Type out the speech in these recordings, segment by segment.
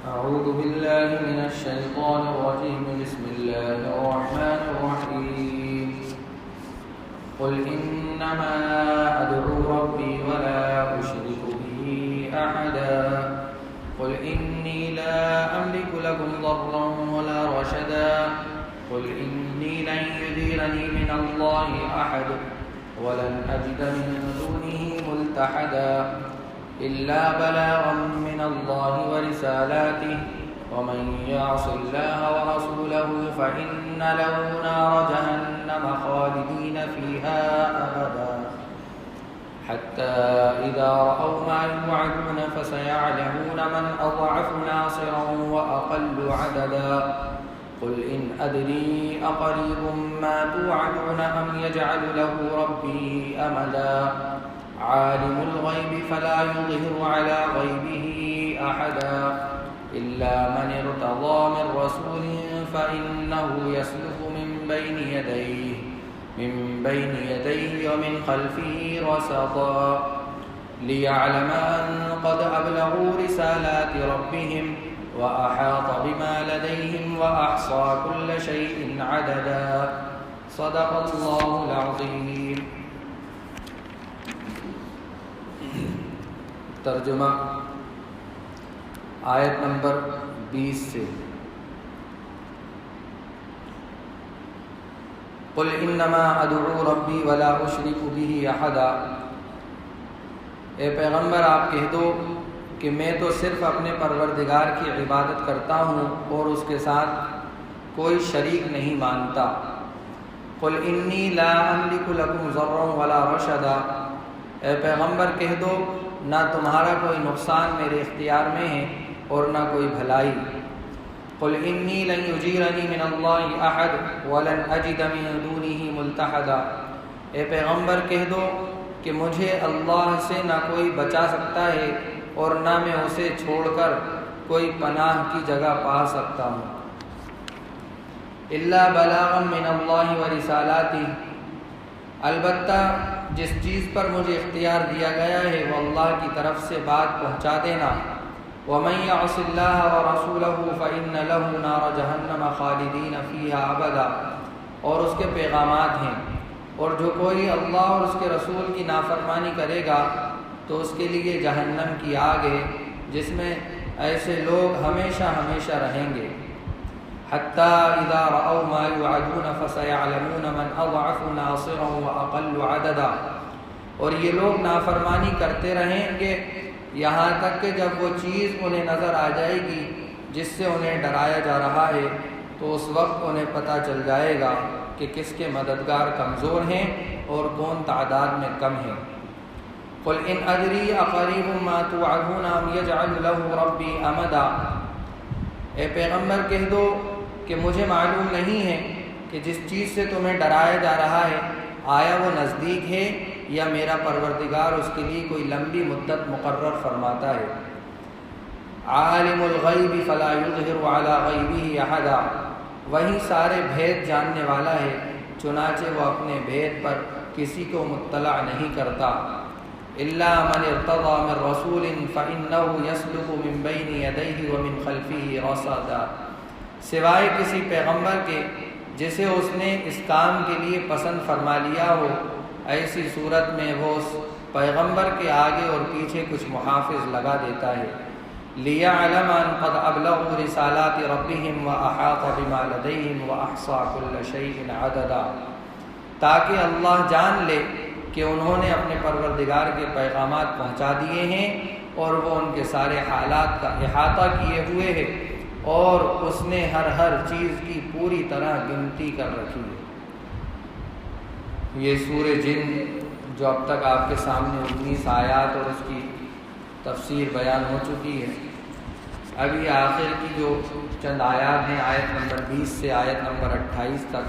أعوذ بالله من الشيطان الرجيم. بسم الله الرحمن الرحيم. قل إنما أدعو ربي ولا أشرك به أحدا. قل إني لا أملك لكم ضرا ولا رشدا. قل إني لن يجيرني من الله أحد ولن أجد من دونه ملتحدا إلا بلاغا من الله ورسالاته ومن يعص الله ورسوله فإن له نار جهنم خالدين فيها أبدا حتى إذا رأوا ما يوعدون فسيعلمون من أضعف ناصرا وأقل عددا. قل إن أدري أقريب ما توعدون أم يجعل له ربي أمدا. عالم الغيب فلا يظهر على غيبه أحدا إلا من ارتضى من رسول فإنه يسلك من بين يديه ومن خلفه رصدا ليعلم أن قد أبلغوا رسالات ربهم وأحاط بما لديهم وأحصى كل شيء عددا. صدق الله العظيم. ترجمہ آیت نمبر 20 سے. قل انما ادعو ربی ولا اشرک به احدا. اے پیغمبر آپ کہہ دو کہ میں تو صرف اپنے پروردگار کی عبادت کرتا ہوں اور اس کے ساتھ کوئی شریک نہیں مانتا. قل انی لا املک لکم ضرا ولا رشدا. اے پیغمبر کہہ دو نہ تمہارا کوئی نقصان میرے اختیار میں ہے اور نہ کوئی بھلائی. قل انی لن یجیرنی من اللہ احد ولن اجد من دونہ ملتحدا. اے پیغمبر کہہ دو کہ مجھے اللہ سے نہ کوئی بچا سکتا ہے اور نہ میں اسے چھوڑ کر کوئی پناہ کی جگہ پا سکتا ہوں. الا بلاغا من اللہ ورسالاتہ. البتہ جس چیز پر مجھے اختیار دیا گیا ہے وہ اللہ کی طرف سے بات پہنچا دینا. وَمَن يَعْصِ اللَّهَ وَرَسُولَهُ فَإِنَّ لَهُ نَارَ جَهَنَّمَ خَالِدِينَ فِيهَا أَبَدًا. اور اس کے پیغامات ہیں اور جو کوئی اللہ اور اس کے رسول کی نافرمانی کرے گا تو اس کے لیے جہنم کی آگ ہے جس میں ایسے لوگ ہمیشہ ہمیشہ رہیں گے. حتی اذا رأوا ما يوعدون فسيعلمون من اضعف ناصرا واقل عددا. اور یہ لوگ نافرمانی کرتے رہیں گے یہاں تک کہ جب وہ چیز انہیں نظر آ جائے گی جس سے انہیں ڈرایا جا رہا ہے تو اس وقت انہیں پتہ چل جائے گا کہ کس کے مددگار کمزور ہیں اور کون تعداد میں کم ہیں. قل ان ادری اقریب ما توعدون ام یجعل له ربی امدا. اے پیغمبر کہہ دو کہ مجھے معلوم نہیں ہے کہ جس چیز سے تمہیں ڈرایا جا رہا ہے آیا وہ نزدیک ہے یا میرا پروردگار اس کے لیے کوئی لمبی مدت مقرر فرماتا ہے. عالم الغیب فلا یظہر علی غیبہ احدا. وہی سارے بھید جاننے والا ہے چنانچہ وہ اپنے بھید پر کسی کو مطلع نہیں کرتا. الا من ارتضى من رسول فإنه يسلك من بين يديه ومن خلفه رصدا. سوائے کسی پیغمبر کے جسے اس نے اس کام کے لیے پسند فرما لیا ہو ایسی صورت میں وہ اس پیغمبر کے آگے اور پیچھے کچھ محافظ لگا دیتا ہے. لِيَعْلَمَ أَنْ قَدْ أَبْلَغُوا رِسَالَاتِ رَبِّهِمْ وَأَحَاطَ بِمَا لَدَيْهِمْ وَأَحْصَى كُلَّ شَيْءٍ عَدَدًا. تاکہ اللہ جان لے کہ انہوں نے اپنے پروردگار کے پیغامات پہنچا دیے ہیں اور وہ ان کے سارے حالات کا احاطہ کیے ہوئے ہے اور اس نے ہر چیز کی پوری طرح گنتی کر رکھی ہے. یہ سورہ جن جو اب تک آپ کے سامنے 19 آیات اور اس کی تفسیر بیان ہو چکی ہے. ابھی آخر کی جو چند آیات ہیں آیت نمبر 20 سے آیت نمبر 28 تک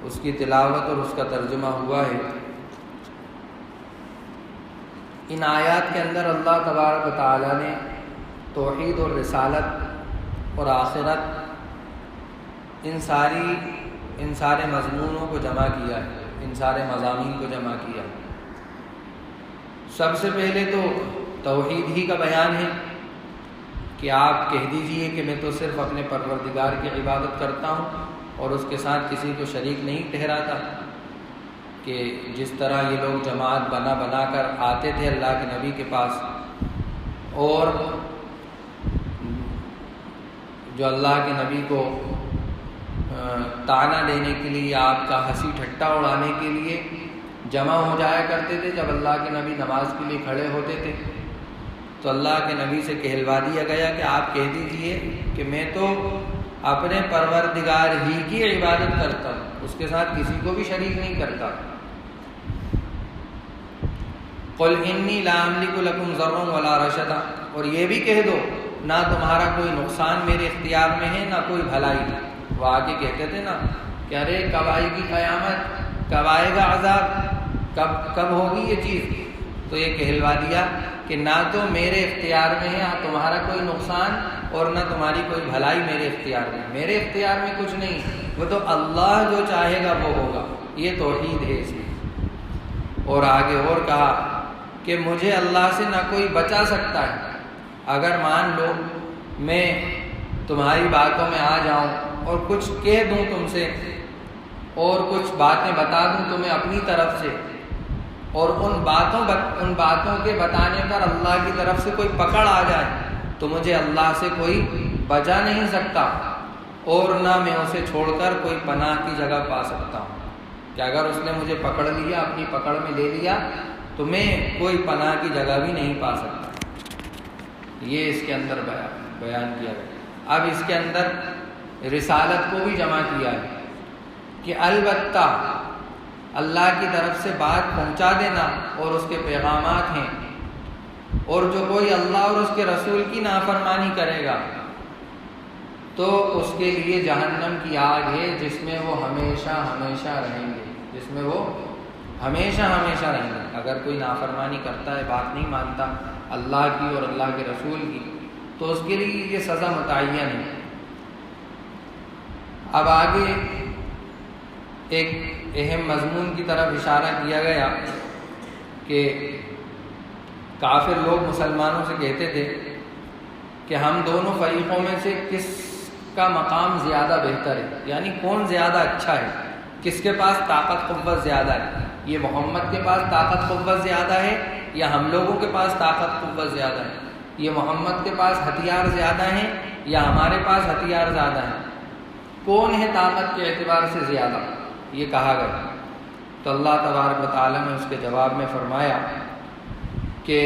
اس کی تلاوت اور اس کا ترجمہ ہوا ہے. ان آیات کے اندر اللہ تبارک و تعالیٰ نے توحید اور رسالت اور آخرت ان سارے مضمونوں کو جمع کیا ہے، ان سارے مضامین کو جمع کیا. سب سے پہلے تو توحید ہی کا بیان ہے کہ آپ کہہ دیجئے کہ میں تو صرف اپنے پروردگار کی عبادت کرتا ہوں اور اس کے ساتھ کسی کو شریک نہیں ٹھہراتا، کہ جس طرح یہ لوگ جماعت بنا بنا کر آتے تھے اللہ کے نبی کے پاس، اور جو اللہ کے نبی کو طعنہ دینے کے لیے، آپ کا ہنسی ٹھٹا اڑانے کے لیے جمع ہو جایا کرتے تھے جب اللہ کے نبی نماز کے لیے کھڑے ہوتے تھے، تو اللہ کے نبی سے کہلوا دیا گیا کہ آپ کہہ دیجئے کہ میں تو اپنے پروردگار ہی کی عبادت کرتا ہوں، اس کے ساتھ کسی کو بھی شریک نہیں کرتا۔ قل انی لا املک لکم ضرا ولا رشدا، اور یہ بھی کہہ دو نہ تمہارا کوئی نقصان میرے اختیار میں ہے نہ کوئی بھلائی۔ وہ آگے کہتے تھے نا کہ ارے کب آئے گی قیامت، کب آئے گا عذاب، کب ہوگی یہ چیز، تو یہ کہلوا دیا کہ نہ تو میرے اختیار میں ہے تمہارا کوئی نقصان اور نہ تمہاری کوئی بھلائی میرے اختیار میں، میرے اختیار میں کچھ نہیں، وہ تو اللہ جو چاہے گا وہ ہوگا۔ یہ توحید ہے اس میں۔ اور آگے اور کہا کہ مجھے اللہ سے نہ کوئی بچا سکتا ہے، اگر مان لو میں تمہاری باتوں میں آ جاؤں اور کچھ کہہ دوں تم سے اور کچھ باتیں بتا دوں تمہیں اپنی طرف سے، اور ان باتوں کے بتانے پر اللہ کی طرف سے کوئی پکڑ آ جائے تو مجھے اللہ سے کوئی بچا نہیں سکتا، اور نہ میں اسے چھوڑ کر کوئی پناہ کی جگہ پا سکتا ہوں، کہ اگر اس نے مجھے پکڑ لیا، اپنی پکڑ میں لے لیا، تو میں کوئی پناہ کی جگہ بھی نہیں پا سکتا۔ یہ اس کے اندر بیان کیا گیا۔ اب اس کے اندر رسالت کو بھی جمع کیا ہے کہ البتہ اللہ کی طرف سے بات پہنچا دینا اور اس کے پیغامات ہیں، اور جو کوئی اللہ اور اس کے رسول کی نافرمانی کرے گا تو اس کے لیے جہنم کی آگ ہے جس میں وہ ہمیشہ ہمیشہ رہیں گے، جس میں وہ ہمیشہ ہمیشہ رہیں گے۔ اگر کوئی نافرمانی کرتا ہے، بات نہیں مانتا اللہ کی اور اللہ کے رسول کی، تو اس کے لیے یہ سزا متعین ہے۔ اب آگے ایک اہم مضمون کی طرف اشارہ کیا گیا کہ کافر لوگ مسلمانوں سے کہتے تھے کہ ہم دونوں فریقوں میں سے کس کا مقام زیادہ بہتر ہے، یعنی کون زیادہ اچھا ہے، کس کے پاس طاقت قوت زیادہ ہے، یہ محمد کے پاس طاقت قوت زیادہ ہے یا ہم لوگوں کے پاس طاقت قوت زیادہ ہے، یہ محمد کے پاس ہتھیار زیادہ ہیں یا ہمارے پاس ہتھیار زیادہ ہیں، کون ہے طاقت کے اعتبار سے زیادہ، یہ کہا گیا۔ تو اللہ تبارک و تعالیٰ نے اس کے جواب میں فرمایا کہ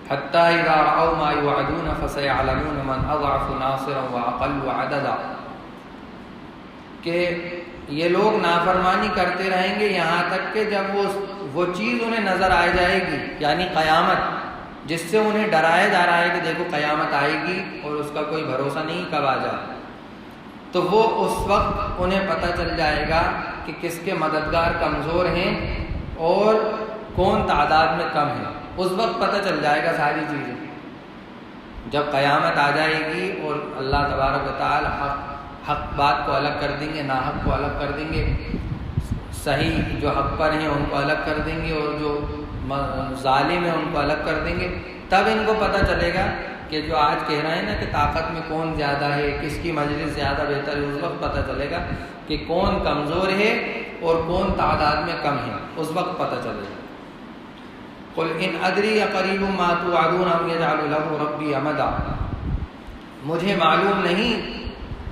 حَتَّى إِذَا رَأَوْا مَا يُوعَدُونَ فَسَيَعْلَمُونَ مَنْ أَضْعَفُ نَاصِرًا وَأَقَلُّ عَدَدًا، کہ یہ لوگ نافرمانی کرتے رہیں گے یہاں تک کہ جب وہ چیز انہیں نظر آ جائے گی، یعنی قیامت، جس سے انہیں ڈرایا جا رہا ہے کہ دیکھو قیامت آئے گی اور اس کا کوئی بھروسہ نہیں کب آ جائے، تو وہ اس وقت انہیں پتہ چل جائے گا کہ کس کے مددگار کمزور ہیں اور کون تعداد میں کم ہے، اس وقت پتہ چل جائے گا ساری چیزیں۔ جب قیامت آ جائے گی اور اللہ تبارک و تعالی حق بات کو الگ کر دیں گے، ناحق کو الگ کر دیں گے، صحیح جو حق پر ہیں ان کو الگ کر دیں گے اور جو ظالم ہیں ان کو الگ کر دیں گے، تب ان کو پتہ چلے گا کہ جو آج کہہ رہے ہیں نا کہ طاقت میں کون زیادہ ہے، کس کی مجلس زیادہ بہتر ہے، اس وقت پتہ چلے گا کہ کون کمزور ہے اور کون تعداد میں کم ہے، اس وقت پتہ چلے گا۔ قل ان ادری اقریب ما توعدون ام یجعل له ربی امدا، مجھے معلوم نہیں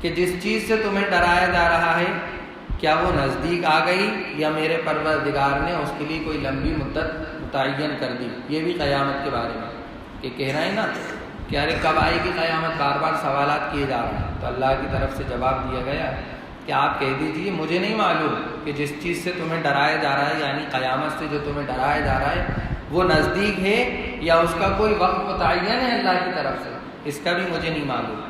کہ جس چیز سے تمہیں ڈرایا جا رہا ہے کیا وہ نزدیک آ گئی یا میرے پروردگار نے اس کے لیے کوئی لمبی مدت متعین کر دی۔ یہ بھی قیامت کے بارے میں کہ کہہ رہے ہیں نا کہ ارے کب آئے گی قیامت، بار بار سوالات کیے جا رہے ہیں، تو اللہ کی طرف سے جواب دیا گیا کہ آپ کہہ دیجیے مجھے نہیں معلوم کہ جس چیز سے تمہیں ڈرایا جا رہا ہے، یعنی قیامت سے جو تمہیں ڈرایا جا رہا ہے وہ نزدیک ہے یا اس کا کوئی وقت متعین ہے اللہ کی طرف سے، اس کا بھی مجھے نہیں معلوم۔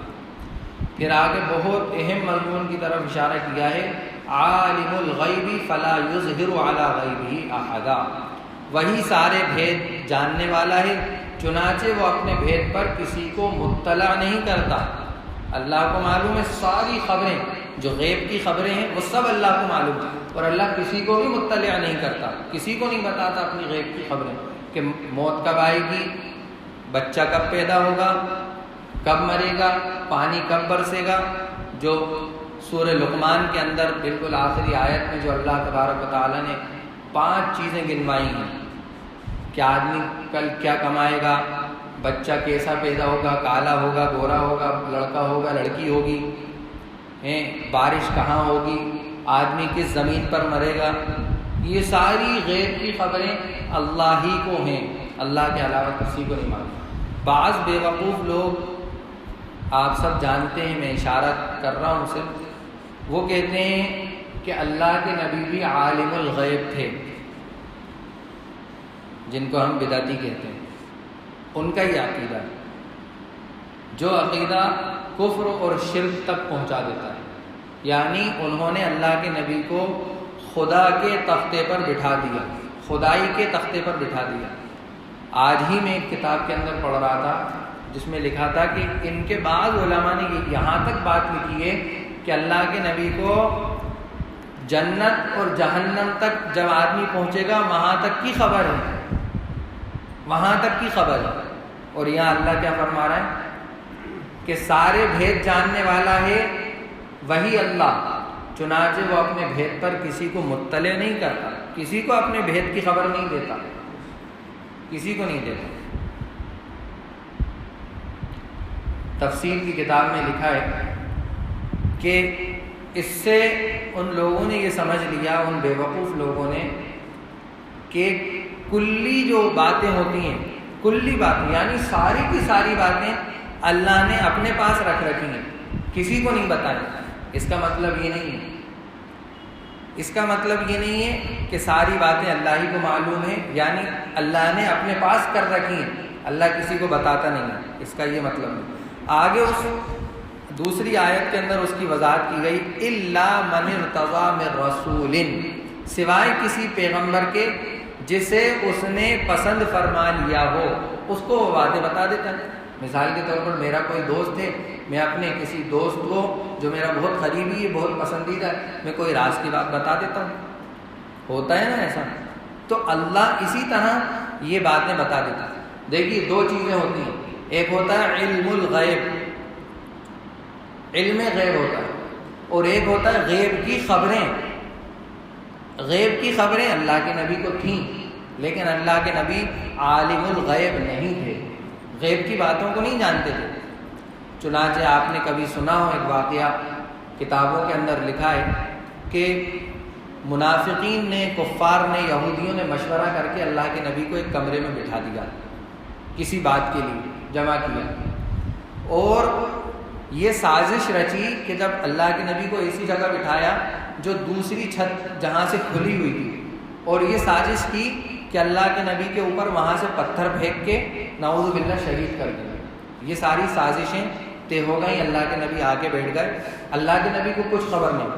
پھر آگے بہت اہم مضمون کی طرف اشارہ کیا ہے، عالم الغیب فلا یظہر علی غیبہ احدا، وہی سارے بھید جاننے والا ہے چنانچہ وہ اپنے بھید پر کسی کو مطلع نہیں کرتا۔ اللہ کو معلوم ہے ساری خبریں، جو غیب کی خبریں ہیں وہ سب اللہ کو معلوم ہے، اور اللہ کسی کو بھی مطلع نہیں کرتا، کسی کو نہیں بتاتا اپنی غیب کی خبریں کہ موت کب آئے گی، بچہ کب پیدا ہوگا، کب مرے گا، پانی کب برسے گا۔ جو سورہ لقمان کے اندر بالکل آخری آیت میں جو اللہ تبارک و تعالیٰ نے 5 چیزیں گنوائی ہیں کہ آدمی کل کیا کمائے گا، بچہ کیسا پیدا ہوگا، کالا ہوگا، گورا ہوگا، لڑکا ہوگا، لڑکی ہوگی، بارش کہاں ہوگی، آدمی کس زمین پر مرے گا، یہ ساری غیب کی خبریں اللہ ہی کو ہیں، اللہ کے علاوہ کسی کو نہیں معلوم۔ بعض بے وقوف لوگ، آپ سب جانتے ہیں، میں اشارہ کر رہا ہوں صرف، وہ کہتے ہیں کہ اللہ کے نبی بھی عالم الغیب تھے، جن کو ہم بدعتی کہتے ہیں، ان کا یہ عقیدہ ہے، جو عقیدہ کفر اور شرک تک پہنچا دیتا ہے۔ یعنی انہوں نے اللہ کے نبی کو خدا کے تختے پر بٹھا دیا، خدائی کے تختے پر بٹھا دیا۔ آج ہی میں ایک کتاب کے اندر پڑھ رہا تھا جس میں لکھا تھا کہ ان کے بعض علماء نے یہاں تک بات لکھی ہے کہ اللہ کے نبی کو جنت اور جہنم تک جب آدمی پہنچے گا وہاں تک کی خبر ہے، وہاں تک کی خبر ہے۔ اور یہاں اللہ کیا فرما رہا ہے کہ سارے بھید جاننے والا ہے وہی اللہ، چنانچہ وہ اپنے بھید پر کسی کو مطلع نہیں کرتا، کسی کو اپنے بھید کی خبر نہیں دیتا، کسی کو نہیں دیتا۔ تفسیر کی کتاب میں لکھا ہے کہ اس سے ان لوگوں نے یہ سمجھ لیا، ان بے وقوف لوگوں نے، کہ کلی جو باتیں ہوتی ہیں، کلی باتیں یعنی ساری کی ساری باتیں اللہ نے اپنے پاس رکھ رکھی ہیں، کسی کو نہیں بتائی۔ اس کا مطلب یہ نہیں ہے، اس کا مطلب یہ نہیں ہے کہ ساری باتیں اللہ ہی کو معلوم ہیں، یعنی اللہ نے اپنے پاس کر رکھی ہیں، اللہ کسی کو بتاتا نہیں ہے، اس کا یہ مطلب نہیں۔ آگے اس دوسری آیت کے اندر اس کی وضاحت کی گئی، الا من ارتضی من رسول، سوائے کسی پیغمبر کے جسے اس نے پسند فرما لیا ہو، اس کو وہ باتیں بتا دیتا ہے۔ مثال کے طور پر میرا کوئی دوست ہے، میں اپنے کسی دوست کو جو میرا بہت قریبی ہے، بہت پسندیدہ ہے، میں کوئی راز کی بات بتا دیتا ہوں، ہوتا ہے نا ایسا۔ تو اللہ اسی طرح یہ باتیں بتا دیتا ہے۔ دیکھیے 2 چیزیں ہوتی ہیں، ایک ہوتا ہے علم الغیب، علم غیب ہوتا ہے، اور ایک ہوتا ہے غیب کی خبریں۔ غیب کی خبریں اللہ کے نبی کو تھیں، لیکن اللہ کے نبی عالم الغیب نہیں تھے، غیب کی باتوں کو نہیں جانتے تھے۔ چنانچہ آپ نے کبھی سنا ہو ایک واقعہ، کتابوں کے اندر لکھا ہے کہ منافقین نے، کفار نے، یہودیوں نے مشورہ کر کے اللہ کے نبی کو ایک کمرے میں بٹھا دیا، کسی بات کے لیے جمع کیا، اور یہ سازش رچی کہ جب اللہ کے نبی کو ایسی جگہ بٹھایا جو دوسری چھت جہاں سے کھلی ہوئی تھی، اور یہ سازش کی کہ اللہ کے نبی کے اوپر وہاں سے پتھر پھینک کے نعوذ باللہ شہید کر دیا۔ یہ ساری سازشیں طے ہو گئیں، اللہ کے نبی آگے بیٹھ گئے، اللہ کے نبی کو کچھ خبر نہیں۔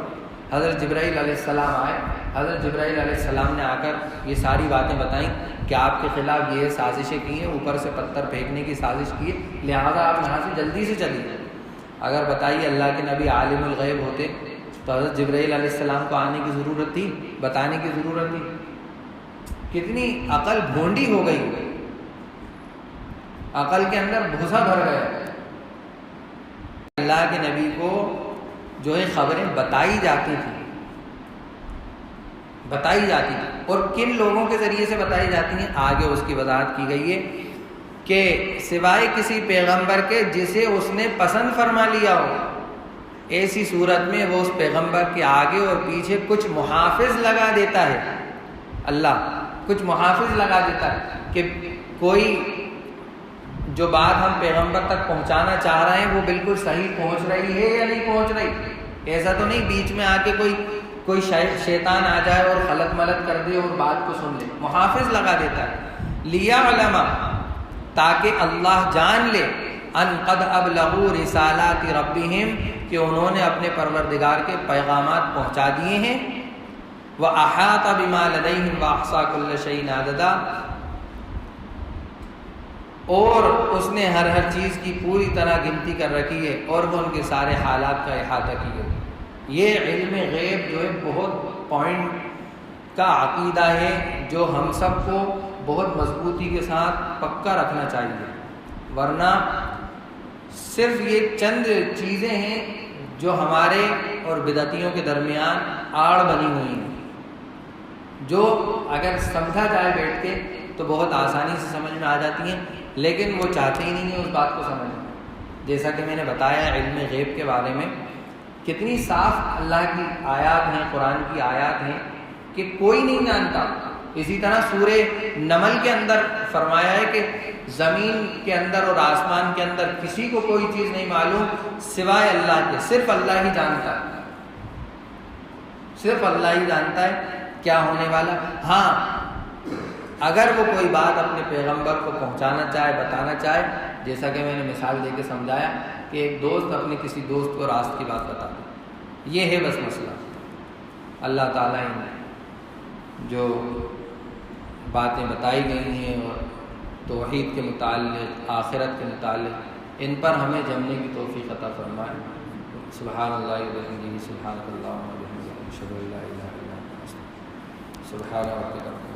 حضرت جبرائیل علیہ السلام آئے، حضرت جبرائیل علیہ السلام نے آ کر یہ ساری باتیں بتائیں کہ آپ کے خلاف یہ سازشیں کی ہیں، اوپر سے پتھر پھینکنے کی سازش کی ہے، لہٰذا آپ یہاں سے جلدی سے چلیے۔ اگر بتائیے اللہ کے نبی عالم الغیب ہوتے تو حضرت جبرائیل علیہ السلام کو آنے کی ضرورت تھی، بتانے کی ضرورت تھی؟ کتنی عقل بھونڈی ہو گئی، عقل کے اندر بھوسا بھر گیا۔ اللہ کے نبی کو جو ہے خبریں بتائی جاتی تھیں، بتائی جاتی تھیں، اور کن لوگوں کے ذریعے سے بتائی جاتی ہیں آگے اس کی وضاحت کی گئی ہے کہ سوائے کسی پیغمبر کے جسے اس نے پسند فرما لیا ہو، ایسی صورت میں وہ اس پیغمبر کے آگے اور پیچھے کچھ محافظ لگا دیتا ہے، اللہ کچھ محافظ لگا دیتا ہے کہ کوئی جو بات ہم پیغمبر تک پہنچانا چاہ رہے ہیں وہ بالکل صحیح پہنچ رہی ہے یا نہیں پہنچ رہی۔ ایسا تو نہیں بیچ میں آ کے کوئی شیطان آ جائے اور غلط ملت کر دے اور بات کو سن لے، محافظ لگا دیتا ہے۔ لیعلم، تاکہ اللہ جان لے، ان قد ابلغوا رسالات ربہم، کہ انہوں نے اپنے پروردگار کے پیغامات پہنچا دیے ہیں، وَأَحَاطَ بِمَا لَدَيْهِمْ وَأَحْصَىٰ كُلَّ شَيْءٍ عَدَدًا، اور اس نے ہر چیز کی پوری طرح گنتی کر رکھی ہے، اور وہ ان کے سارے حالات کا احاطہ کیے۔ یہ علم غیب جو ہے بہت پوائنٹ کا عقیدہ ہے جو ہم سب کو بہت مضبوطی کے ساتھ پکا رکھنا چاہیے، ورنہ صرف یہ چند چیزیں ہیں جو ہمارے اور بدعتیوں کے درمیان آڑ بنی ہوئی ہیں، جو اگر سمجھا جائے بیٹھ کے تو بہت آسانی سے سمجھ میں آ جاتی ہیں، لیکن وہ چاہتے ہی نہیں ہیں اس بات کو سمجھنا۔ جیسا کہ میں نے بتایا علم غیب کے بارے میں کتنی صاف اللہ کی آیات ہیں، قرآن کی آیات ہیں کہ کوئی نہیں جانتا۔ اسی طرح سورہ نمل کے اندر فرمایا ہے کہ زمین کے اندر اور آسمان کے اندر کسی کو کوئی چیز نہیں معلوم سوائے اللہ کے، صرف اللہ ہی جانتا ہے، صرف اللہ ہی جانتا ہے کیا ہونے والا۔ ہاں اگر وہ کوئی بات اپنے پیغمبر کو پہنچانا چاہے، بتانا چاہے، جیسا کہ میں نے مثال دے کے سمجھایا کہ ایک دوست اپنے کسی دوست کو راست کی بات بتا دے، یہ ہے بس مسئلہ۔ اللہ تعالیٰ جو باتیں بتائی گئی ہیں اور توحید کے متعلق، آخرت کے متعلق، ان پر ہمیں جمنے کی توفیق عطا فرمائے۔ سبحان اللہ و بحمدہ، سبحانک اللہم و بحمدک، اشہد ان لا الہ الا انت، سبحان ربک۔